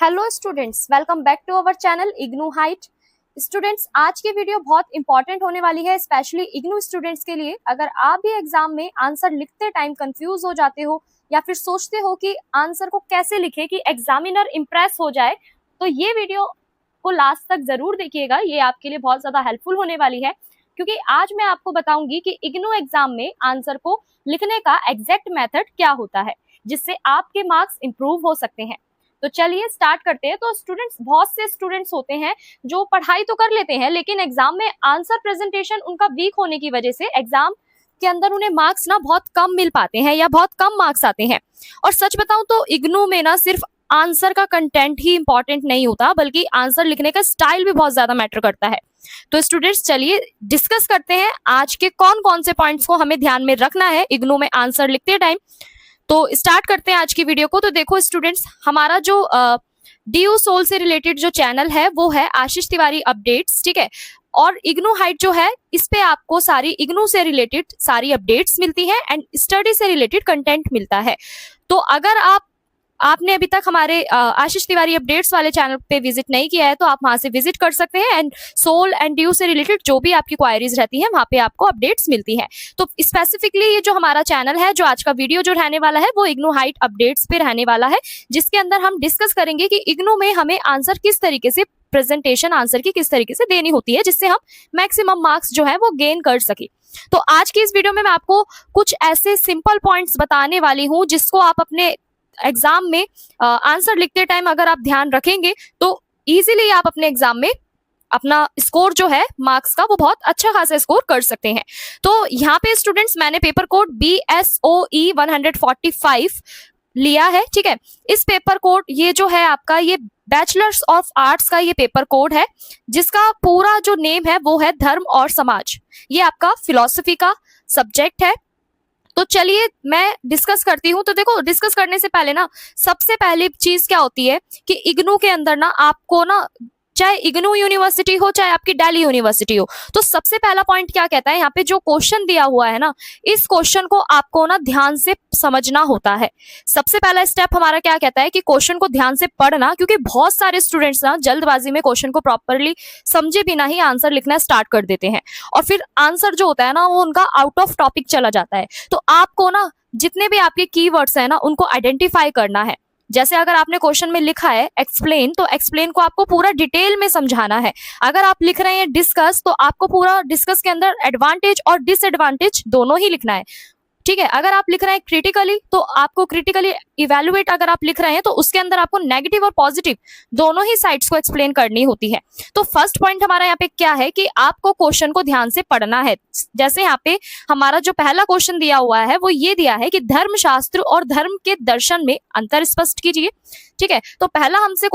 Hello students, welcome back to our channel IGNOU height. Students, आज की video बहुत important होने वाली है, स्पेशली इग्नू स्टूडेंट्स के लिए। अगर आप भी एग्जाम में आंसर लिखते टाइम कंफ्यूज हो जाते हो या फिर सोचते हो कि आंसर को कैसे लिखे कि एग्जामिनर इम्प्रेस हो जाए, तो ये वीडियो को लास्ट तक जरूर देखिएगा। ये आपके लिए बहुत ज्यादा हेल्पफुल होने वाली है, क्योंकि आज मैं आपको बताऊंगी कि इग्नू एग्जाम में आंसर को लिखने का एग्जैक्ट मेथड क्या होता है, जिससे आपके मार्क्स इंप्रूव हो सकते हैं। तो चलिए स्टार्ट करते हैं। तो स्टूडेंट्स, बहुत से स्टूडेंट्स होते हैं जो पढ़ाई तो कर लेते हैं, लेकिन एग्जाम में आंसर प्रेजेंटेशन उनका वीक होने की वजह से एग्जाम के अंदर उन्हें मार्क्स ना बहुत कम मिल पाते हैं या बहुत कम मार्क्स आते हैं। और सच बताऊं तो इग्नू में ना सिर्फ आंसर का कंटेंट ही इंपॉर्टेंट नहीं होता, बल्कि आंसर लिखने का स्टाइल भी बहुत ज्यादा मैटर करता है। तो स्टूडेंट्स, चलिए डिस्कस करते हैं आज के कौन कौन से पॉइंट्स को हमें ध्यान में रखना है इग्नू में आंसर लिखते टाइम। तो स्टार्ट करते हैं आज की वीडियो को। तो देखो स्टूडेंट्स, हमारा जो डीयू सोल से रिलेटेड जो चैनल है वो है आशीष तिवारी अपडेट्स, ठीक है। और इग्नू हाइट जो है, इस पे आपको सारी इग्नू से रिलेटेड सारी अपडेट्स मिलती है एंड स्टडी से रिलेटेड कंटेंट मिलता है। तो अगर आपने अभी तक हमारे आशीष तिवारी अपडेट्स वाले चैनल पे विजिट नहीं किया है, तो आप वहां से विजिट कर सकते हैं एंड सोल एंड ड्यू से रिलेटेड जो भी आपकी क्वायरीज रहती है वहां पे आपको अपडेट्स मिलती है। तो स्पेसिफिकली ये जो हमारा चैनल है, जो आज का वीडियो जो रहने वाला है वो इग्नू हाइट अपडेट्स पे रहने वाला है, जिसके अंदर हम डिस्कस करेंगे कि इग्नू में हमें आंसर किस तरीके से, प्रेजेंटेशन आंसर की किस तरीके से देनी होती है, जिससे हम मैक्सिमम मार्क्स जो है वो गेन कर सके। तो आज की इस वीडियो में मैं आपको कुछ ऐसे सिंपल पॉइंट्स बताने वाली हूँ जिसको आप अपने एग्जाम में आंसर लिखते टाइम अगर आप ध्यान रखेंगे तो इजीली आप अपने एग्जाम में अपना स्कोर जो है मार्क्स का वो बहुत अच्छा खासा स्कोर कर सकते हैं। तो यहाँ पे स्टूडेंट्स, मैंने पेपर कोड BSOE 145 लिया है, ठीक है। इस पेपर कोड, ये जो है आपका, ये बैचलर्स ऑफ आर्ट्स का ये पेपर कोड है, जिसका पूरा जो नेम है वो है धर्म और समाज। ये आपका फिलॉसफी का सब्जेक्ट है। तो चलिए मैं डिस्कस करती हूँ। तो देखो, डिस्कस करने से पहले ना सबसे पहली चीज क्या होती है कि इग्नू के अंदर ना आपको ना, चाहे इग्नू यूनिवर्सिटी हो चाहे आपकी दिल्ली यूनिवर्सिटी हो, तो सबसे पहला पॉइंट क्या कहता है, यहाँ पे जो क्वेश्चन दिया हुआ है ना, इस क्वेश्चन को आपको ना ध्यान से समझना होता है। सबसे पहला स्टेप हमारा क्या कहता है कि क्वेश्चन को ध्यान से पढ़ना, क्योंकि बहुत सारे स्टूडेंट्स ना जल्दबाजी में क्वेश्चन को प्रॉपरली समझे बिना ही आंसर लिखना स्टार्ट कर देते हैं, और फिर आंसर जो होता है ना वो उनका आउट ऑफ टॉपिक चला जाता है। तो आपको ना जितने भी आपके कीवर्ड्स है ना उनको आइडेंटिफाई करना है। जैसे अगर आपने क्वेश्चन में लिखा है एक्सप्लेन, तो एक्सप्लेन को आपको पूरा डिटेल में समझाना है। अगर आप लिख रहे हैं डिस्कस, तो आपको पूरा डिस्कस के अंदर एडवांटेज और डिसएडवांटेज दोनों ही लिखना है, ठीक है। अगर आप लिख रहे हैं क्रिटिकली, तो आपको क्रिटिकली इवैल्यूएट अगर आप लिख रहे हैं तो उसके अंदर आपको नेगेटिव और पॉजिटिव दोनों ही साइड्स को एक्सप्लेन करनी होती है। तो फर्स्ट पॉइंट हमारा यहाँ पे क्या है कि आपको क्वेश्चन को ध्यान से पढ़ना है। जैसे यहाँ पे हमारा जो पहला क्वेश्चन दिया हुआ है वो ये दिया है कि धर्मशास्त्र और धर्म के दर्शन में अंतर स्पष्ट कीजिए, ठीक है। तो पहले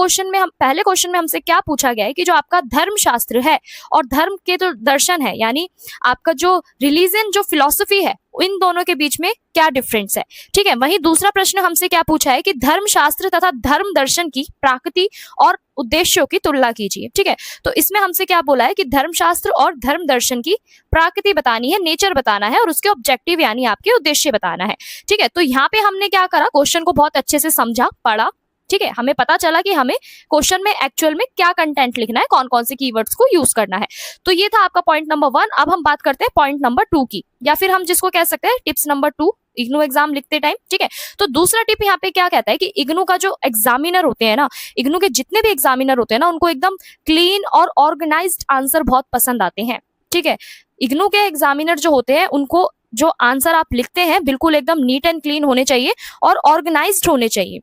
क्वेश्चन में हमसे क्या पूछा गया है कि जो आपका धर्मशास्त्र है और धर्म के जो दर्शन है, यानी आपका जो रिलीजन, जो फिलॉसफी है, इन दोनों के बीच में क्या डिफरेंस है, ठीक है। वहीं दूसरा प्रश्न हमसे क्या पूछा है कि धर्मशास्त्र तथा धर्म दर्शन की प्राकृति और उद्देश्यों की तुलना कीजिए, ठीक है। तो इसमें हमसे क्या बोला है कि धर्मशास्त्र और धर्म दर्शन की प्राकृति बतानी है, नेचर बताना है, और उसके ऑब्जेक्टिव यानी आपके उद्देश्य बताना है, ठीक है। तो यहाँ पे हमने क्या करा, क्वेश्चन को बहुत अच्छे से समझा, पढ़ा, ठीक है। हमें पता चला कि हमें क्वेश्चन में एक्चुअल में क्या कंटेंट लिखना है, कौन कौन से कीवर्ड्स को यूज करना है। तो ये था आपका पॉइंट नंबर 1। अब हम बात करते हैं पॉइंट नंबर 2 की, या फिर हम जिसको कह सकते हैं टिप्स नंबर 2 इग्नू एग्जाम लिखते टाइम, ठीक है। तो दूसरा टिप यहाँ पे क्या कहता है कि इग्नू का जो एग्जामिनर होते हैं ना, इग्नू के जितने भी एग्जामिनर होते हैं ना, उनको एकदम क्लीन और ऑर्गेनाइज्ड आंसर बहुत पसंद आते हैं, ठीक है। इग्नू के एग्जामिनर जो होते हैं, उनको जो आंसर आप लिखते हैं बिल्कुल एकदम नीट एंड क्लीन होने चाहिए और ऑर्गेनाइज्ड होने चाहिए।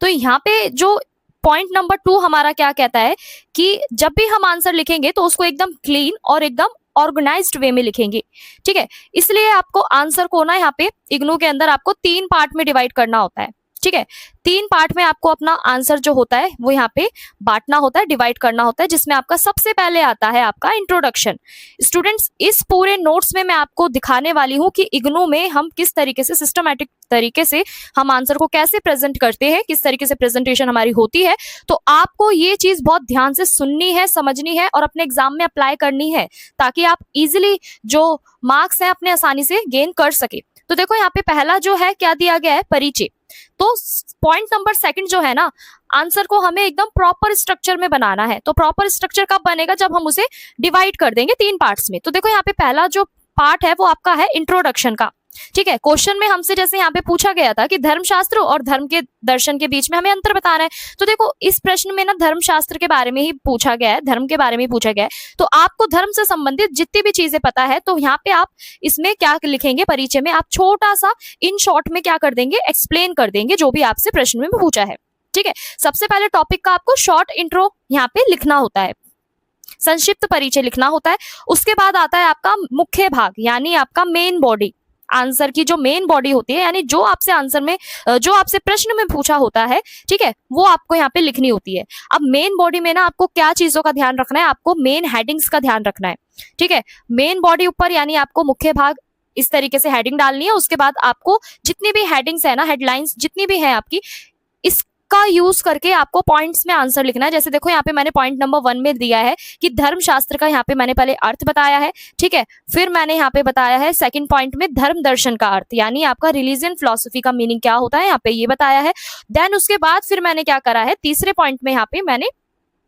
तो यहाँ पे जो पॉइंट नंबर 2 हमारा क्या कहता है कि जब भी हम आंसर लिखेंगे तो उसको एकदम क्लीन और एकदम ऑर्गेनाइज्ड वे में लिखेंगे, ठीक है। इसलिए आपको आंसर को ना यहाँ पे इग्नू के अंदर आपको 3 पार्ट में डिवाइड करना होता है, ठीक है। 3 पार्ट में आपको अपना आंसर जो होता है वो यहाँ पे बांटना होता है, डिवाइड करना होता है, जिसमें आपका सबसे पहले आता है आपका इंट्रोडक्शन। स्टूडेंट्स, इस पूरे नोट्स में मैं आपको दिखाने वाली हूँ कि इग्नू में हम किस तरीके से, सिस्टमैटिक तरीके से हम आंसर को कैसे प्रेजेंट करते हैं, किस तरीके से प्रेजेंटेशन हमारी होती है। तो आपको ये चीज बहुत ध्यान से सुननी है, समझनी है और अपने एग्जाम में अप्लाई करनी है, ताकि आप इजिली जो मार्क्स हैं अपने आसानी से गेन कर सके। तो देखो यहाँ पे पहला जो है क्या दिया गया है, परिचय। तो पॉइंट नंबर सेकंड जो है ना, आंसर को हमें एकदम प्रॉपर स्ट्रक्चर में बनाना है। तो प्रॉपर स्ट्रक्चर कब बनेगा, जब हम उसे डिवाइड कर देंगे 3 पार्ट्स में। तो देखो यहाँ पे पहला जो पार्ट है वो आपका है इंट्रोडक्शन का, ठीक है। क्वेश्चन में हमसे जैसे यहाँ पे पूछा गया था कि धर्मशास्त्र और धर्म के दर्शन के बीच में हमें अंतर बताना है। तो देखो इस प्रश्न में ना धर्मशास्त्र के बारे में ही पूछा गया है, धर्म के बारे में ही पूछा गया है। तो आपको धर्म से संबंधित जितनी भी चीजें पता है, तो यहाँ पे आप इसमें क्या लिखेंगे, परिचय में आप छोटा सा इन शॉर्ट में क्या कर देंगे, एक्सप्लेन कर देंगे जो भी आपसे प्रश्न में पूछा है, ठीक है। सबसे पहले टॉपिक का आपको शॉर्ट इंट्रो यहाँ पे लिखना होता है, संक्षिप्त परिचय लिखना होता है। उसके बाद आता है आपका मुख्य भाग, यानी आपका मेन बॉडी, आंसर की जो मेन बॉडी होती है, यानी जो आपसे आंसर में जो आपसे प्रश्न में पूछा होता है, ठीक है, वो आपको यहाँ पे लिखनी होती है। अब मेन बॉडी में ना आपको क्या चीजों का ध्यान रखना है, आपको मेन हेडिंग्स का ध्यान रखना है, ठीक है। मेन बॉडी ऊपर यानी आपको मुख्य भाग इस तरीके से हेडिंग डालनी है। उसके बाद आपको जितनी भी हेडिंग्स है ना, हेडलाइंस जितनी भी है आपकी, इसका यूज करके आपको पॉइंट्स में आंसर लिखना है। जैसे देखो यहाँ पे मैंने पॉइंट नंबर 1 में दिया है कि धर्मशास्त्र का यहाँ पे मैंने पहले अर्थ बताया है, ठीक है। फिर मैंने यहाँ पे बताया है सेकंड पॉइंट में धर्म दर्शन का अर्थ, यानी आपका रिलीजन फिलॉसफी का मीनिंग क्या होता है, यहाँ पे ये बताया है। देन उसके बाद फिर मैंने क्या करा है, तीसरे पॉइंट में यहाँ पे मैंने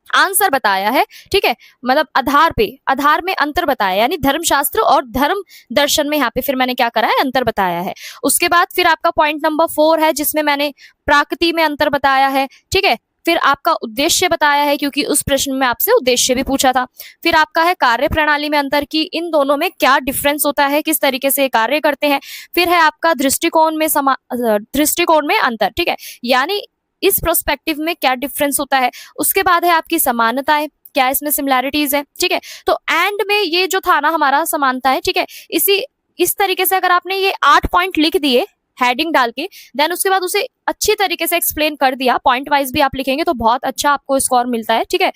आंसर बताया है, ठीक है, मतलब आधार में अंतर बताया, यानी धर्मशास्त्र और धर्म दर्शन में यहाँ पे फिर मैंने क्या करा है, अंतर बताया है। उसके बाद फिर आपका पॉइंट नंबर 4 है जिसमें मैंने प्राकृति में अंतर बताया है, ठीक है। फिर आपका उद्देश्य बताया है, क्योंकि उस प्रश्न में आपसे उद्देश्य भी पूछा था। फिर आपका है कार्य प्रणाली में अंतर, की इन दोनों में क्या डिफरेंस होता है, किस तरीके से कार्य करते हैं। फिर है आपका दृष्टिकोण में अंतर, ठीक है, यानी इस प्रोस्पेक्टिव में क्या डिफरेंस होता है। उसके बाद है आपकी समानताएं, क्या इसमें सिमिलैरिटीज है, ठीक है। तो एंड में ये जो था ना हमारा समानता है, ठीक है, इस तरीके से अगर आपने ये 8 पॉइंट लिख दिए हेडिंग डाल के, देन उसके बाद उसे अच्छी तरीके से एक्सप्लेन कर दिया, पॉइंट वाइज भी आप लिखेंगे तो बहुत अच्छा आपको स्कोर मिलता है, ठीक है।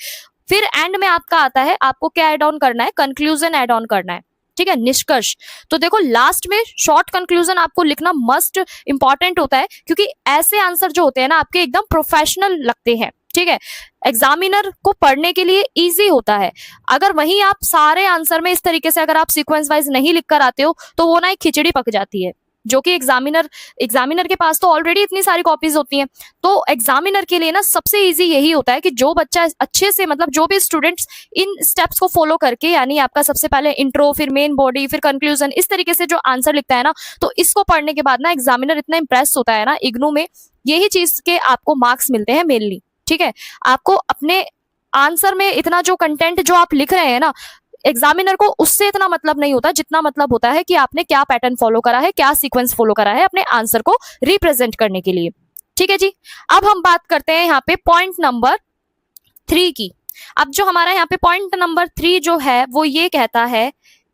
फिर एंड में आपका आता है, आपको क्या एड ऑन करना है, कंक्लूजन एड ऑन करना है, ठीक है, निष्कर्ष। तो देखो लास्ट में शॉर्ट कंक्लूजन आपको लिखना मस्ट इंपॉर्टेंट होता है, क्योंकि ऐसे आंसर जो होते हैं ना आपके एकदम प्रोफेशनल लगते हैं, ठीक है, एग्जामिनर को पढ़ने के लिए इजी होता है। अगर वहीं आप सारे आंसर में इस तरीके से अगर आप सीक्वेंस वाइज नहीं लिख कर आते हो तो वो ना एक खिचड़ी पक जाती है, जो कि एग्जामिनर के पास तो ऑलरेडी इतनी सारी कॉपीज होती हैं। तो एग्जामिनर के लिए ना सबसे इजी यही होता है कि जो बच्चा अच्छे से, मतलब जो भी स्टूडेंट्स इन स्टेप्स को फॉलो करके, यानी आपका सबसे पहले इंट्रो, फिर मेन बॉडी, फिर कंक्लूजन, इस तरीके से जो आंसर लिखता है ना, तो इसको पढ़ने के बाद ना एग्जामिनर इतना इंप्रेस होता है ना, इग्नू में यही चीज के आपको मार्क्स मिलते हैं मेनली, ठीक है। आपको अपने आंसर में इतना जो कंटेंट जो आप लिख रहे हैं ना, एग्जामिनर को उससे इतना मतलब नहीं होता जितना मतलब होता है कि आपने क्या पैटर्न फॉलो करा है, क्या सीक्वेंस फॉलो करा है अपने आंसर को रिप्रेजेंट करने के लिए, ठीक है जी। अब हम बात करते हैं यहाँ पे पॉइंट नंबर 3 की। अब जो हमारा यहाँ पे पॉइंट नंबर 3 जो है वो ये कहता है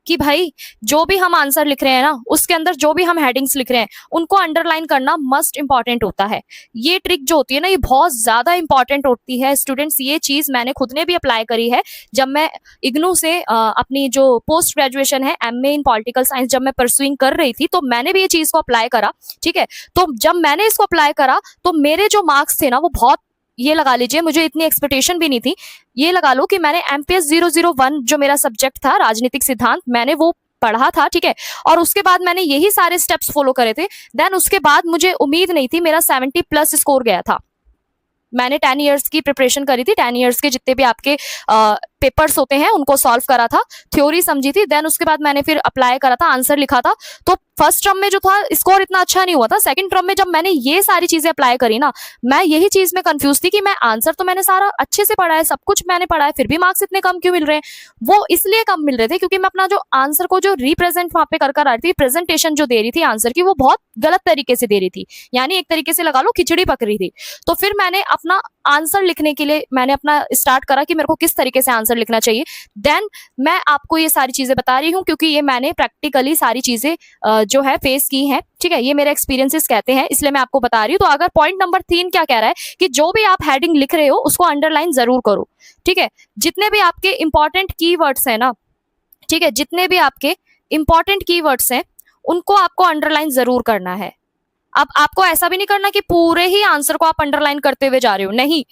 कि भाई जो भी हम आंसर लिख रहे हैं ना, उसके अंदर जो भी हम हेडिंग्स लिख रहे हैं उनको अंडरलाइन करना मस्ट इंपॉर्टेंट होता है। ये ट्रिक जो होती है ना, ये बहुत ज्यादा इंपॉर्टेंट होती है स्टूडेंट्स। ये चीज मैंने खुद ने भी अप्लाई करी है जब मैं इग्नू से अपनी जो पोस्ट ग्रेजुएशन है एमए इन पॉलिटिकल साइंस जब मैं परसुइंग कर रही थी, तो मैंने भी ये चीज को अप्लाई करा, ठीक है। तो जब मैंने इसको अप्लाई करा तो मेरे जो मार्क्स थे ना वो बहुत, ये लगा लीजिए मुझे इतनी एक्सपेक्टेशन भी नहीं थी, ये लगा लो कि मैंने MPS 001 जो मेरा सब्जेक्ट था राजनीतिक सिद्धांत, मैंने वो पढ़ा था, ठीक है, और उसके बाद मैंने यही सारे स्टेप्स फॉलो करे थे। देन उसके बाद मुझे उम्मीद नहीं थी, मेरा 70+ स्कोर गया था। मैंने 10 इयर्स की प्रिपरेशन करी थी, 10 इयर्स के जितने भी आपके पेपर्स होते हैं उनको सॉल्व करा था, थ्योरी समझी थी। देन उसके बाद मैंने फिर अप्लाई करा था, आंसर लिखा था। तो फर्स्ट टर्म में जो था स्कोर इतना अच्छा नहीं हुआ था। सेकंड टर्म में जब मैंने ये सारी चीजें अप्लाई करी ना, मैं यही चीज में कंफ्यूज थी कि मैं आंसर तो मैंने सारा अच्छे से पढ़ा है, सब कुछ मैंने पढ़ा है, फिर भी मार्क्स इतने कम क्यों मिल रहे हैं। वो इसलिए कम मिल रहे थे क्योंकि मैं अपना जो आंसर को जो रिप्रेजेंट वहां पे कर रही थी, प्रेजेंटेशन जो दे रही थी आंसर की, वो बहुत गलत तरीके से दे रही थी, यानी एक तरीके से लगा लो खिचड़ी पक रही थी। तो फिर मैंने अपना आंसर लिखने के लिए मैंने अपना स्टार्ट करा कि मेरे को किस तरीके से आंसर लिखना चाहिए। देन मैं आपको ये सारी चीजें बता रही हूँ क्योंकि ये मैंने प्रैक्टिकली सारी चीजें जो है फेस की हैं, ठीक है, ये मेरे एक्सपीरियंसेस कहते हैं, इसलिए मैं आपको बता रही हूँ। तो अगर पॉइंट नंबर 3 क्या कह रहा है कि जो भी आप हेडिंग लिख रहे हो उसको अंडरलाइन जरूर करो, ठीक है। जितने भी आपके इंपॉर्टेंट कीवर्ड्स हैं ना, ठीक है, जितने भी आपके इंपॉर्टेंट कीवर्ड्स हैं उनको आपको अंडरलाइन जरूर करना है। अब आपको ऐसा भी नहीं करना कि पूरे ही आंसर को आप अंडरलाइन करते हुए जा रहे हो, नहीं,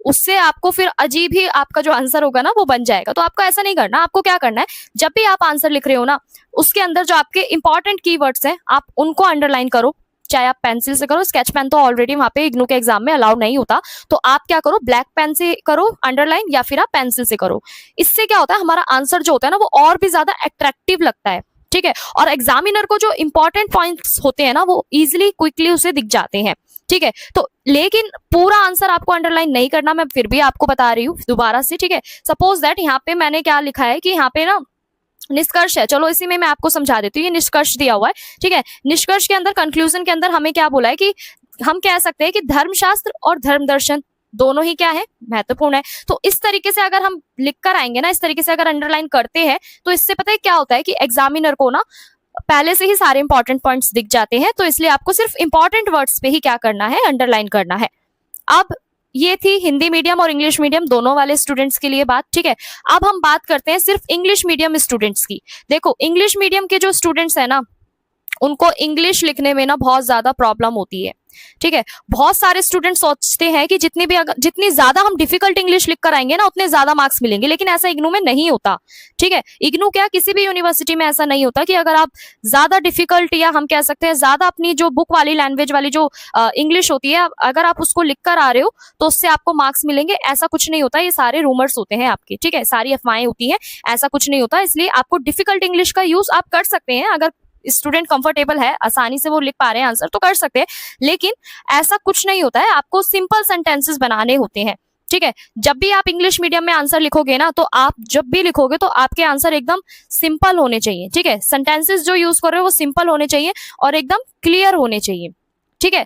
उससे आपको फिर अजीब ही आपका जो आंसर होगा ना वो बन जाएगा। तो आपको ऐसा नहीं करना। आपको क्या करना है, जब भी आप आंसर लिख रहे हो ना, उसके अंदर जो आपके इंपॉर्टेंट कीवर्ड्स हैं आप उनको अंडरलाइन करो, चाहे आप पेंसिल से करो, स्केच पेन तो ऑलरेडी वहां पे इग्नू के एग्जाम में अलाउ नहीं होता, तो आप क्या करो, ब्लैक पेन से करो अंडरलाइन या फिर आप पेंसिल से करो। इससे क्या होता है, हमारा आंसर जो होता है ना वो और भी ज्यादा अट्रैक्टिव लगता है, ठीक है, और एग्जामिनर को जो इंपॉर्टेंट पॉइंट्स होते हैं ना वो इजिली क्विकली उसे दिख जाते हैं, ठीक है। तो लेकिन पूरा आंसर आपको अंडरलाइन नहीं करना, मैं फिर भी आपको बता रही हूँ दोबारा से, ठीक है। सपोज दैट यहाँ पे मैंने क्या लिखा है कि यहाँ पे ना निष्कर्ष है, चलो इसी में मैं आपको समझा देती हूँ, ये निष्कर्ष दिया हुआ है, ठीक है। निष्कर्ष के अंदर, कंक्लूजन के अंदर हमें क्या बोला है कि हम कह सकते हैं कि धर्मशास्त्र और धर्म दर्शन दोनों ही क्या है, महत्वपूर्ण है। तो इस तरीके से अगर हम लिख कर आएंगे ना, इस तरीके से अगर अंडरलाइन करते हैं, तो इससे पता है क्या होता है कि एग्जामिनर को ना पहले से ही सारे इंपॉर्टेंट पॉइंट्स दिख जाते हैं, तो इसलिए आपको सिर्फ इंपॉर्टेंट वर्ड्स पे ही क्या करना है, अंडरलाइन करना है। अब ये थी हिंदी मीडियम और इंग्लिश मीडियम दोनों वाले स्टूडेंट्स के लिए बात, ठीक है। अब हम बात करते हैं सिर्फ इंग्लिश मीडियम स्टूडेंट्स की। देखो इंग्लिश मीडियम के जो स्टूडेंट्स है ना, उनको इंग्लिश लिखने में ना बहुत ज्यादा प्रॉब्लम होती है, ठीक है। बहुत सारे स्टूडेंट सोचते हैं कि जितनी ज्यादा हम डिफिकल्ट इंग्लिश लिख कर आएंगे ना उतने ज्यादा मार्क्स मिलेंगे, लेकिन ऐसा इग्नू में नहीं होता, ठीक है। इग्नू क्या, किसी भी यूनिवर्सिटी में ऐसा नहीं होता कि अगर आप ज्यादा डिफिकल्ट या हम कह सकते हैं ज्यादा अपनी जो बुक वाली लैंग्वेज वाली जो इंग्लिश होती है, अगर आप उसको लिख कर आ रहे हो तो उससे आपको मार्क्स मिलेंगे, ऐसा कुछ नहीं होता। ये सारे रूमर्स होते हैं आपके, ठीक है, सारी अफवाहें होती हैं, ऐसा कुछ नहीं होता। इसलिए आपको डिफिकल्ट इंग्लिश का यूज आप कर सकते हैं, अगर स्टूडेंट कंफर्टेबल है, आसानी से वो लिख पा रहे हैं आंसर, तो कर सकते हैं, लेकिन ऐसा कुछ नहीं होता है। आपको सिंपल सेंटेंसेस बनाने होते हैं, ठीक है। जब भी आप इंग्लिश मीडियम में आंसर लिखोगे ना, तो आप जब भी लिखोगे तो आपके आंसर एकदम सिंपल होने चाहिए, ठीक है। सेंटेंसेस जो यूज कर रहे हो वो सिंपल होने चाहिए और एकदम क्लियर होने चाहिए, ठीक है।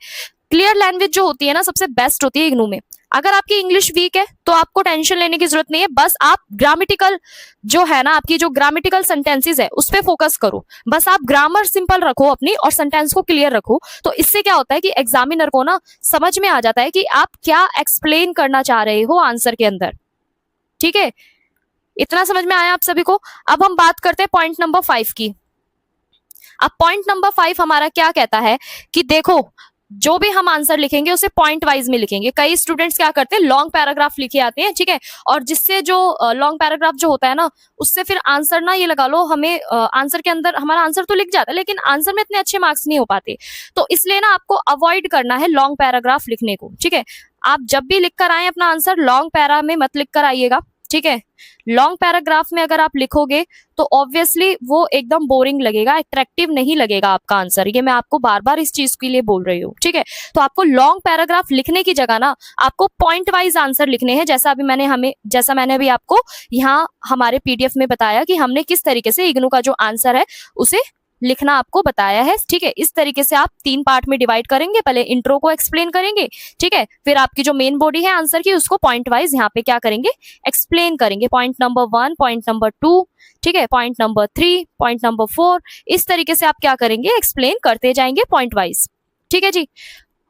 क्लियर लैंग्वेज जो होती है ना सबसे बेस्ट होती है इग्नू में। अगर आपकी इंग्लिश वीक है तो आपको टेंशन लेने की जरूरत नहीं है, बस आप ग्रामेटिकल जो है ना, आपकी जो ग्रामेटिकल सेंटेंसेस है उस पे फोकस करो, बस आप ग्रामर सिंपल रखो अपनी और सेंटेंस को क्लियर रखो। तो इससे क्या होता है कि एग्जामिनर को ना समझ में आ जाता है कि आप क्या एक्सप्लेन करना चाह रहे हो आंसर के अंदर, ठीक है। इतना समझ में आया आप सभी को। अब हम बात करते हैं पॉइंट नंबर 5 की। अब पॉइंट नंबर 5 हमारा क्या कहता है कि देखो जो भी हम आंसर लिखेंगे उसे पॉइंट वाइज में लिखेंगे। कई स्टूडेंट्स क्या करते हैं, लॉन्ग पैराग्राफ लिखे आते हैं, ठीक है, और जिससे जो लॉन्ग पैराग्राफ जो होता है ना उससे फिर आंसर ना, ये लगा लो हमें आंसर के अंदर हमारा आंसर तो लिख जाता है लेकिन आंसर में इतने अच्छे मार्क्स नहीं हो पाते। तो इसलिए ना आपको अवॉइड करना है लॉन्ग पैराग्राफ लिखने को, ठीक है। आप जब भी लिख कर आए अपना आंसर लॉन्ग पैरा में मत लिख कर आइएगा, ठीक है। लॉन्ग पैराग्राफ में अगर आप लिखोगे तो ऑब्वियसली वो एकदम बोरिंग लगेगा, अट्रैक्टिव नहीं लगेगा आपका आंसर। ये मैं आपको बार बार इस चीज के लिए बोल रही हूँ, ठीक है। तो आपको लॉन्ग पैराग्राफ लिखने की जगह ना आपको पॉइंट वाइज आंसर लिखने हैं, जैसा मैंने अभी आपको यहाँ हमारे पीडीएफ में बताया कि हमने किस तरीके से इग्नू का जो आंसर है उसे लिखना आपको बताया है, ठीक है। इस तरीके से आप 3 पार्ट में डिवाइड करेंगे, पहले इंट्रो को एक्सप्लेन करेंगे, ठीक है, फिर आपकी जो मेन बॉडी है आंसर की उसको पॉइंट वाइज यहाँ पे क्या करेंगे, एक्सप्लेन करेंगे। पॉइंट नंबर 1, पॉइंट नंबर 2, ठीक है, पॉइंट नंबर 3, पॉइंट नंबर 4, इस तरीके से आप क्या करेंगे, एक्सप्लेन करते जाएंगे पॉइंट वाइज, ठीक है जी।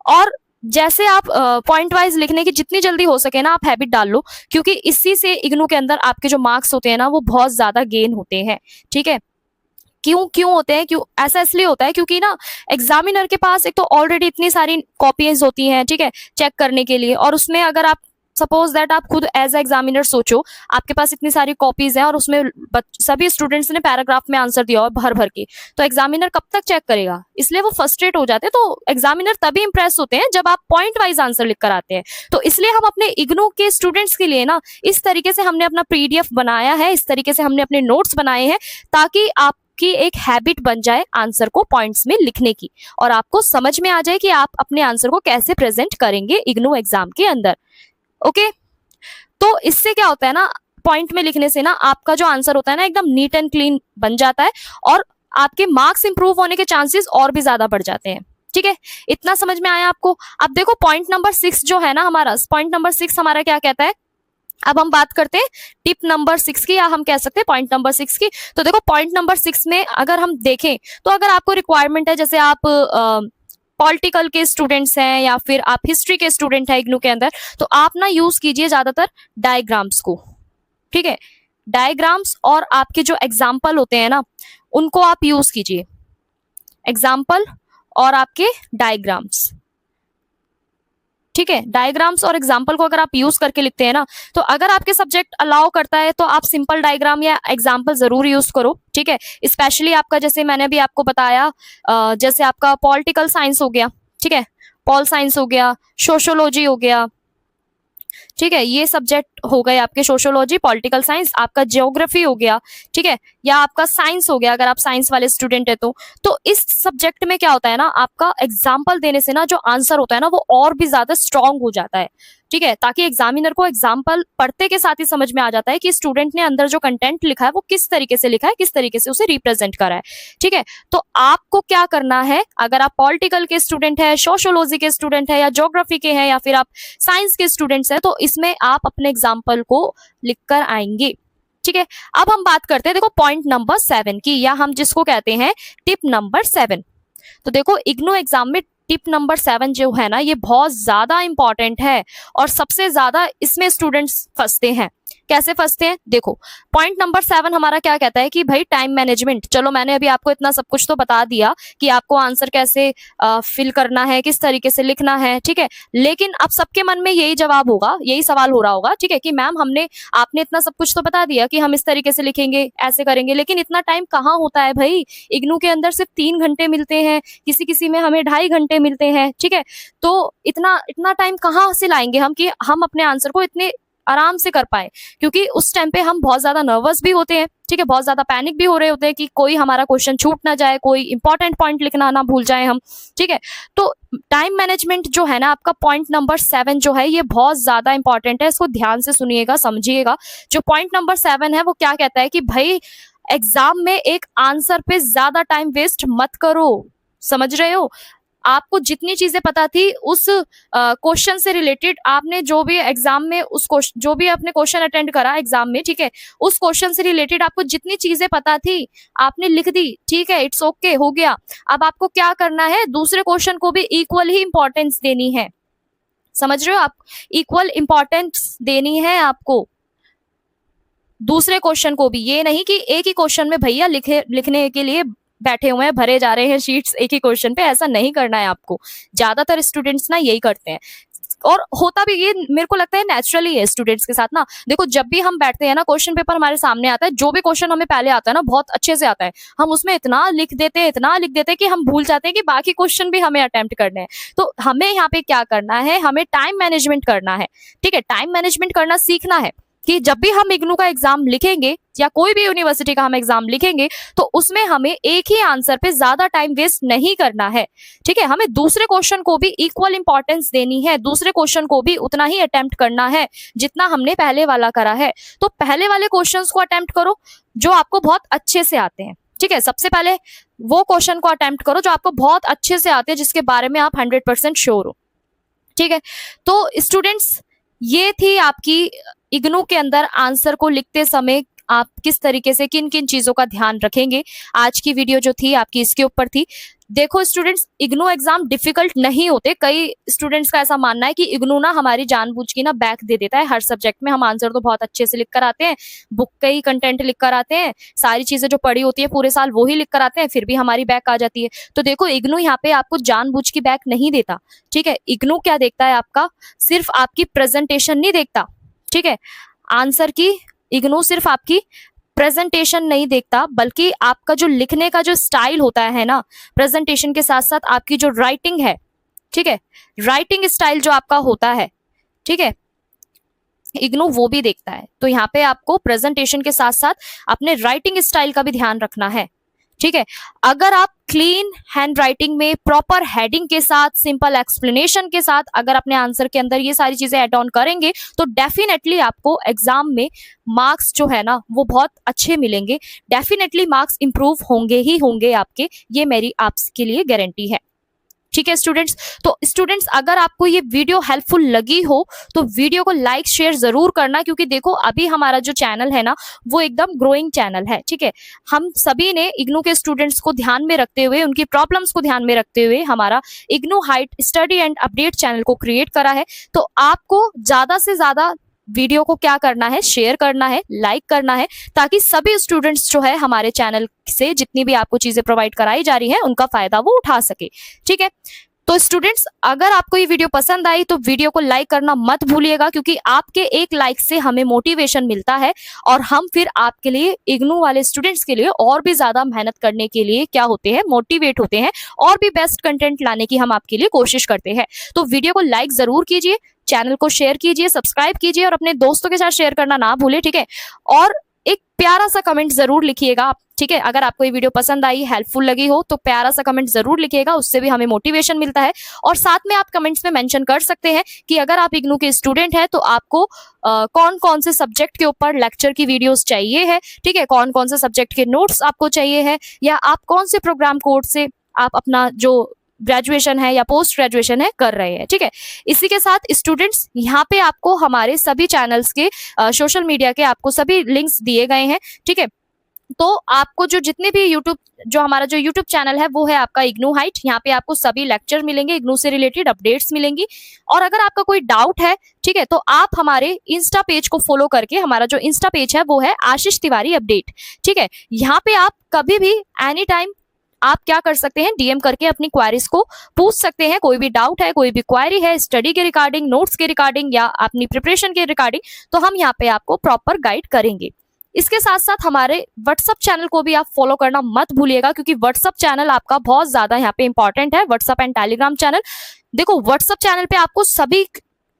और जैसे आप पॉइंट वाइज लिखने की जितनी जल्दी हो सके ना आप हैबिट डाल लो, क्योंकि इसी से इग्नू के अंदर आपके जो मार्क्स होते हैं ना वो बहुत ज्यादा गेन होते हैं, ठीक है। क्यों होते हैं, क्यों ऐसा इसलिए होता है क्योंकि ना एग्जामिनर के पास एक तो ऑलरेडी इतनी सारी कॉपीज होती हैं, ठीक है, चेक करने के लिए, और उसमें अगर आप सपोज दैट आप खुद एज ए एग्जामिनर सोचो आपके पास इतनी सारी कॉपीज हैं और उसमें सभी स्टूडेंट्स ने पैराग्राफ में आंसर दिया और भर भर के, तो एग्जामिनर कब तक चेक करेगा, इसलिए वो फ्रस्ट्रेट हो जाते हैं। तो एग्जामिनर तभी इंप्रेस होते हैं जब आप पॉइंट वाइज आंसर लिख कर आते हैं। तो इसलिए हम अपने इग्नू के स्टूडेंट्स के लिए ना इस तरीके से हमने अपना पीडीएफ बनाया है, इस तरीके से हमने अपने नोट्स बनाए हैं ताकि आप की एक हैबिट बन जाए आंसर को पॉइंट्स में लिखने की, और आपको समझ में आ जाए कि आप अपने आंसर को कैसे प्रेजेंट करेंगे इग्नू एग्जाम के अंदर, ओके। तो इससे क्या होता है ना, पॉइंट में लिखने से ना आपका जो आंसर होता है ना एकदम नीट एंड क्लीन बन जाता है और आपके मार्क्स इंप्रूव होने के चांसेस और भी ज्यादा बढ़ जाते हैं, ठीक है। इतना समझ में आया आपको। अब देखो पॉइंट नंबर 6 जो है ना हमारा, पॉइंट नंबर 6 हमारा क्या कहता है। अब हम बात करते हैं टिप नंबर 6 की, या हम कह सकते हैं पॉइंट नंबर 6 की। तो देखो पॉइंट नंबर 6 में अगर हम देखें तो अगर आपको रिक्वायरमेंट है, जैसे आप पॉलिटिकल के स्टूडेंट्स हैं या फिर आप हिस्ट्री के स्टूडेंट हैं इग्नू के अंदर, तो आप ना यूज कीजिए ज्यादातर डायग्राम्स को, ठीक है। डायग्राम्स और आपके जो एग्जाम्पल होते हैं ना उनको आप यूज कीजिए, एग्जाम्पल और आपके डायग्राम्स, ठीक है, डायग्राम्स और एग्जाम्पल को अगर आप यूज करके लिखते हैं ना, तो अगर आपके सब्जेक्ट अलाउ करता है तो आप सिंपल डायग्राम या एग्जाम्पल जरूर यूज करो। ठीक है, स्पेशली आपका जैसे मैंने अभी आपको बताया, जैसे आपका पॉलिटिकल साइंस हो गया, ठीक है, पॉल साइंस हो गया, सोशियोलॉजी हो गया, ठीक है, ये सब्जेक्ट हो गए आपके सोशियोलॉजी, पॉलिटिकल साइंस, आपका ज्योग्राफी हो गया, ठीक है, या आपका साइंस हो गया अगर आप साइंस वाले स्टूडेंट है तो इस सब्जेक्ट में क्या होता है ना, आपका एग्जाम्पल देने से ना जो आंसर होता है ना वो और भी ज्यादा स्ट्रांग हो जाता है। ठीक है, ताकि एग्जामिनर को एग्जाम्पल पढ़ते के साथ ही समझ में आ जाता है कि स्टूडेंट ने अंदर जो कंटेंट लिखा है वो किस तरीके से लिखा है, किस तरीके से उसे रिप्रेजेंट करा है। ठीक है, तो आपको क्या करना है, अगर आप पॉलिटिकल के स्टूडेंट है, सोशियोलॉजी के स्टूडेंट है, या ज्योग्राफी के हैं, या फिर आप साइंस के स्टूडेंट्स हैं, तो इसमें आप अपने एग्जाम्पल को लिखकर आएंगे। ठीक है, अब हम बात करते हैं देखो पॉइंट नंबर 7 की, या हम जिसको कहते हैं टिप नंबर 7। तो देखो इग्नू एग्जाम में टिप नंबर 7 जो है ना, ये बहुत ज्यादा इंपॉर्टेंट है और सबसे ज्यादा इसमें स्टूडेंट्स फंसते हैं। कैसे फंसते हैं, देखो पॉइंट नंबर 7 हमारा क्या कहता है कि भाई टाइम मैनेजमेंट। चलो मैंने अभी आपको इतना सब कुछ तो बता दिया कि आपको आंसर कैसे फिल करना है, किस तरीके से लिखना है, ठीक है, लेकिन अब सबके मन में यही जवाब होगा, यही सवाल हो रहा होगा, ठीक है, कि मैम आपने इतना सब कुछ तो बता दिया कि हम इस तरीके से लिखेंगे, ऐसे करेंगे, लेकिन इतना टाइम कहाँ होता है भाई, इग्नू के अंदर सिर्फ 3 घंटे मिलते हैं, किसी किसी में हमें 2.5 घंटे मिलते हैं। ठीक है, तो इतना टाइम कहाँ से लाएंगे हम कि हम अपने आंसर को इतने आराम से कर पाए, क्योंकि उस टाइम पे हम बहुत ज्यादा नर्वस भी होते हैं। ठीक है, बहुत ज्यादा पैनिक भी हो रहे होते हैं कि कोई हमारा क्वेश्चन छूट ना जाए, कोई इंपॉर्टेंट पॉइंट लिखना ना भूल जाए हम। ठीक है, तो टाइम मैनेजमेंट जो है ना, आपका पॉइंट नंबर 7 जो है ये बहुत ज्यादा इंपॉर्टेंट है, इसको ध्यान से सुनिएगा, समझिएगा। जो पॉइंट नंबर 7 है वो क्या कहता है कि भाई एग्जाम में एक आंसर पे ज्यादा टाइम वेस्ट मत करो। समझ रहे हो, आपको जितनी चीजें पता थी उस क्वेश्चन से रिलेटेड, आपने जो भी एग्जाम में जो भी आपने क्वेश्चन अटेंड करा एग्जाम में, ठीक है, उस क्वेश्चन से रिलेटेड आपको जितनी चीजें पता थी आपने लिख दी। ठीक है, इट्स ओके, हो गया। अब आपको क्या करना है, दूसरे क्वेश्चन को भी इक्वल ही इंपॉर्टेंस देनी है। समझ रहे हो, आप इक्वल इंपॉर्टेंस देनी है आपको दूसरे क्वेश्चन को भी। ये नहीं कि एक ही क्वेश्चन में भैया लिखने के लिए बैठे हुए हैं, भरे जा रहे हैं शीट्स एक ही क्वेश्चन पे, ऐसा नहीं करना है आपको। ज्यादातर स्टूडेंट्स ना यही करते हैं, और होता भी ये मेरे को लगता है नेचुरली है स्टूडेंट्स के साथ ना। देखो जब भी हम बैठते हैं ना, क्वेश्चन पेपर हमारे सामने आता है, जो भी क्वेश्चन हमें पहले आता है ना बहुत अच्छे से आता है, हम उसमें इतना लिख देते हैं कि हम भूल जाते हैं कि बाकी क्वेश्चन भी हमें अटेम्प्ट करने हैं। तो हमें यहाँ पे क्या करना है, हमें टाइम मैनेजमेंट करना है। ठीक है, टाइम मैनेजमेंट करना सीखना है कि जब भी हम इग्नू का एग्जाम लिखेंगे या कोई भी यूनिवर्सिटी का हम एग्जाम लिखेंगे तो उसमें हमें एक ही आंसर पे ज्यादा टाइम वेस्ट नहीं करना है। ठीक है, हमें दूसरे क्वेश्चन को भी इक्वल इंपॉर्टेंस देनी है, दूसरे क्वेश्चन को भी उतना ही अटेम्प्ट करना है जितना हमने पहले वाला करा है। तो पहले वाले क्वेश्चंस को अटेम्प्ट करो जो आपको बहुत अच्छे से आते हैं। ठीक है, सबसे पहले वो क्वेश्चन को अटेम्प्ट करो जो आपको बहुत अच्छे से आते हैं, जिसके बारे में आप 100% श्योर हो। ठीक है, तो स्टूडेंट्स ये थी आपकी इग्नू के अंदर आंसर को लिखते समय आप किस तरीके से किन किन चीजों का ध्यान रखेंगे। आज की वीडियो जो थी आपकी इसके ऊपर थी। देखो स्टूडेंट्स, इग्नू एग्जाम डिफिकल्ट नहीं होते। कई स्टूडेंट्स का ऐसा मानना है कि इग्नू ना हमारी जानबूझ की ना बैक दे देता है हर सब्जेक्ट में। हम आंसर तो बहुत अच्छे से लिख कर आते हैं, बुक का ही कंटेंट लिख कर आते हैं, सारी चीजें जो पढ़ी होती है पूरे साल वो ही लिख कर आते हैं, फिर भी हमारी बैक आ जाती है। तो देखो इग्नू यहाँ पे आपको जानबूझ की बैक नहीं देता। ठीक है, इग्नू क्या देखता है, आपका सिर्फ आपकी प्रेजेंटेशन नहीं देखता। ठीक है, आंसर की इग्नू सिर्फ आपकी प्रेजेंटेशन नहीं देखता, बल्कि आपका जो लिखने का जो स्टाइल होता है ना, प्रेजेंटेशन के साथ साथ आपकी जो राइटिंग है, ठीक है, राइटिंग स्टाइल जो आपका होता है, ठीक है, इग्नू वो भी देखता है। तो यहाँ पे आपको प्रेजेंटेशन के साथ साथ अपने राइटिंग स्टाइल का भी ध्यान रखना है। ठीक है, अगर आप क्लीन हैंड राइटिंग में प्रॉपर हेडिंग के साथ, सिंपल एक्सप्लेनेशन के साथ अगर अपने आंसर के अंदर ये सारी चीजें ऐड ऑन करेंगे तो डेफिनेटली आपको एग्जाम में मार्क्स जो है ना वो बहुत अच्छे मिलेंगे। डेफिनेटली मार्क्स इंप्रूव होंगे ही होंगे आपके, ये मेरी आपके लिए गारंटी है। ठीक है स्टूडेंट्स, तो स्टूडेंट्स अगर आपको ये वीडियो हेल्पफुल लगी हो तो वीडियो को लाइक शेयर जरूर करना, क्योंकि देखो अभी हमारा जो चैनल है ना वो एकदम ग्रोइंग चैनल है। ठीक है, हम सभी ने इग्नू के स्टूडेंट्स को ध्यान में रखते हुए, उनकी प्रॉब्लम्स को ध्यान में रखते हुए हमारा IGNOU height study and update channel को क्रिएट करा है। तो आपको ज्यादा से ज्यादा वीडियो को क्या करना है, शेयर करना है, लाइक करना है, ताकि सभी स्टूडेंट्स जो है हमारे चैनल से जितनी भी आपको चीजें प्रोवाइड कराई जा रही है उनका फायदा वो उठा सके। ठीक है, तो स्टूडेंट्स, अगर आपको ये वीडियो पसंद आई तो वीडियो को लाइक करना मत भूलिएगा, क्योंकि आपके एक लाइक से हमें मोटिवेशन मिलता है और हम फिर आपके लिए, इग्नू वाले स्टूडेंट्स के लिए और भी ज्यादा मेहनत करने के लिए क्या होते हैं, मोटिवेट होते हैं और भी बेस्ट कंटेंट लाने की हम आपके लिए कोशिश करते हैं। तो वीडियो को लाइक जरूर कीजिए, चैनल को शेयर कीजिए, सब्सक्राइब कीजिए और अपने दोस्तों के साथ शेयर करना ना भूले, ठीक है। और एक प्यारा सा कमेंट जरूर लिखिएगा आप, ठीक है। अगर आपको ये वीडियो पसंद आई, हेल्पफुल लगी हो तो प्यारा सा कमेंट जरूर लिखिएगा, उससे भी हमें मोटिवेशन मिलता है। और साथ में आप कमेंट्स में मेंशन कर सकते हैं कि अगर आप इग्नू के स्टूडेंट हैं तो आपको कौन कौन से सब्जेक्ट के ऊपर लेक्चर की वीडियोस चाहिए है, ठीक है, कौन कौन से सब्जेक्ट के नोट्स आपको चाहिए है, या आप कौन से प्रोग्राम कोड से आप अपना जो ग्रेजुएशन है या पोस्ट ग्रेजुएशन है कर रहे हैं, ठीक है। इसी के साथ स्टूडेंट्स, यहाँ पे आपको हमारे सभी चैनल्स के सोशल मीडिया के आपको सभी लिंक्स दिए गए हैं, ठीक है। तो आपको जो जितने भी हमारा जो यूट्यूब चैनल है वो है आपका इग्नू हाइट। यहाँ पे आपको सभी लेक्चर मिलेंगे, इग्नू से रिलेटेड अपडेट्स मिलेंगी। और अगर आपका कोई डाउट है, ठीक है, तो आप हमारे इंस्टा पेज को फॉलो करके, हमारा जो इंस्टा पेज है वो है आशीष तिवारी अपडेट, ठीक है। यहाँ पे आप कभी भी एनी टाइम आप क्या कर सकते हैं, डीएम करके अपनी क्वेरीज को पूछ सकते हैं। कोई भी डाउट है, कोई भी क्वेरी है स्टडी के रिगार्डिंग, नोट्स के रिगार्डिंग या अपनी प्रिपरेशन के रिगार्डिंग, तो हम यहाँ पे आपको प्रॉपर गाइड करेंगे। इसके साथ साथ हमारे व्हाट्सएप चैनल को भी आप फॉलो करना मत भूलिएगा, क्योंकि व्हाट्सएप चैनल आपका बहुत ज्यादा यहाँ पे इंपॉर्टेंट है। व्हाट्सएप एंड टेलीग्राम चैनल, देखो व्हाट्सएप चैनल पे आपको सभी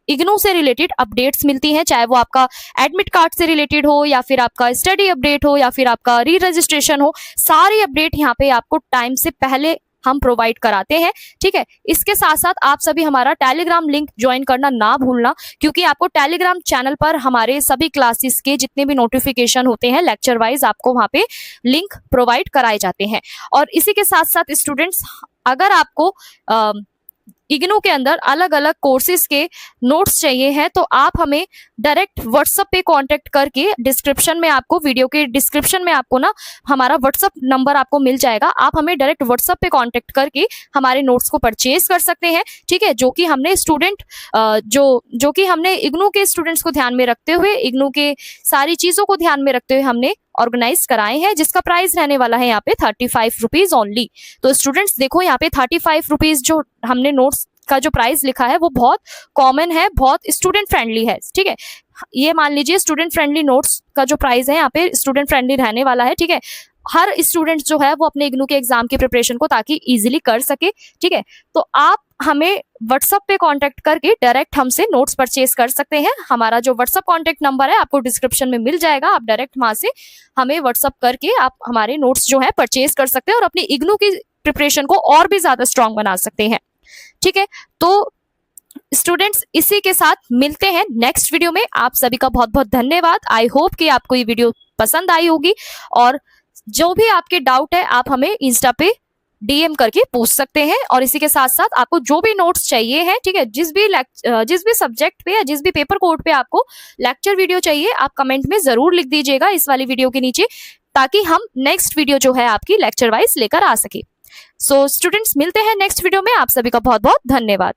इग्नू से रिलेटेड अपडेट्स मिलती हैं, चाहे वो आपका एडमिट कार्ड से रिलेटेड हो या फिर आपका स्टडी अपडेट हो या फिर आपका री रजिस्ट्रेशन हो, सारी अपडेट यहाँ पे आपको टाइम से पहले हम प्रोवाइड कराते हैं, ठीक है। इसके साथ साथ आप सभी हमारा टेलीग्राम लिंक ज्वाइन करना ना भूलना, क्योंकि आपको टेलीग्राम चैनल पर हमारे सभी क्लासेस के जितने भी नोटिफिकेशन होते हैं लेक्चर वाइज आपको वहां पे लिंक प्रोवाइड कराए जाते हैं। और इसी के साथ साथ स्टूडेंट्स, अगर आपको इग्नू के अंदर अलग अलग कोर्सेज के नोट्स चाहिए हैं तो आप हमें डायरेक्ट व्हाट्सएप पे कांटेक्ट करके, डिस्क्रिप्शन में आपको, वीडियो के डिस्क्रिप्शन में आपको ना हमारा व्हाट्सएप नंबर आपको मिल जाएगा। आप हमें डायरेक्ट व्हाट्सएप पे कांटेक्ट करके हमारे नोट्स को परचेज कर सकते हैं, ठीक है। जो कि हमने जो कि हमने इग्नू के स्टूडेंट्स को ध्यान में रखते हुए, इग्नू के सारी चीजों को ध्यान में रखते हुए हमने ऑर्गेनाइज कराए हैं, जिसका प्राइस रहने वाला है यहाँ पे 35 रुपीज ओनली। तो स्टूडेंट्स देखो, यहाँ पे 35 रुपीज जो हमने नोट्स का जो प्राइस लिखा है वो बहुत कॉमन है, बहुत स्टूडेंट फ्रेंडली है, ठीक है। ये मान लीजिए स्टूडेंट फ्रेंडली नोट्स का जो प्राइस है यहाँ पे स्टूडेंट फ्रेंडली रहने वाला है, ठीक है। हर स्टूडेंट जो है वो अपने इग्नू के एग्जाम की प्रिपरेशन को ताकि इजीली कर सके, ठीक है। तो आप हमें व्हाट्सएप पे कांटेक्ट करके डायरेक्ट हमसे नोट्स परचेज कर सकते हैं। हमारा जो व्हाट्सएप कांटेक्ट नंबर है आपको डिस्क्रिप्शन में मिल जाएगा, आप डायरेक्ट वहां से हमें व्हाट्सएप करके आप हमारे नोट्स जो है परचेज कर सकते हैं और अपनी इग्नू की प्रिपरेशन को और भी ज्यादा स्ट्रांग बना सकते हैं, ठीक है। तो स्टूडेंट्स, इसी के साथ मिलते हैं नेक्स्ट वीडियो में। आप सभी का बहुत बहुत धन्यवाद। आई होप कि आपको ये वीडियो पसंद आई होगी और जो भी आपके डाउट है आप हमें इंस्टा पे डीएम करके पूछ सकते हैं। और इसी के साथ साथ आपको जो भी नोट्स चाहिए हैं, ठीक है, जिस भी सब्जेक्ट पे या जिस भी पेपर कोड पे आपको लेक्चर वीडियो चाहिए, आप कमेंट में जरूर लिख दीजिएगा इस वाली वीडियो के नीचे, ताकि हम नेक्स्ट वीडियो जो है आपकी लेक्चर वाइज लेकर आ सके। सो स्टूडेंट्स, मिलते हैं नेक्स्ट वीडियो में। आप सभी का बहुत बहुत धन्यवाद।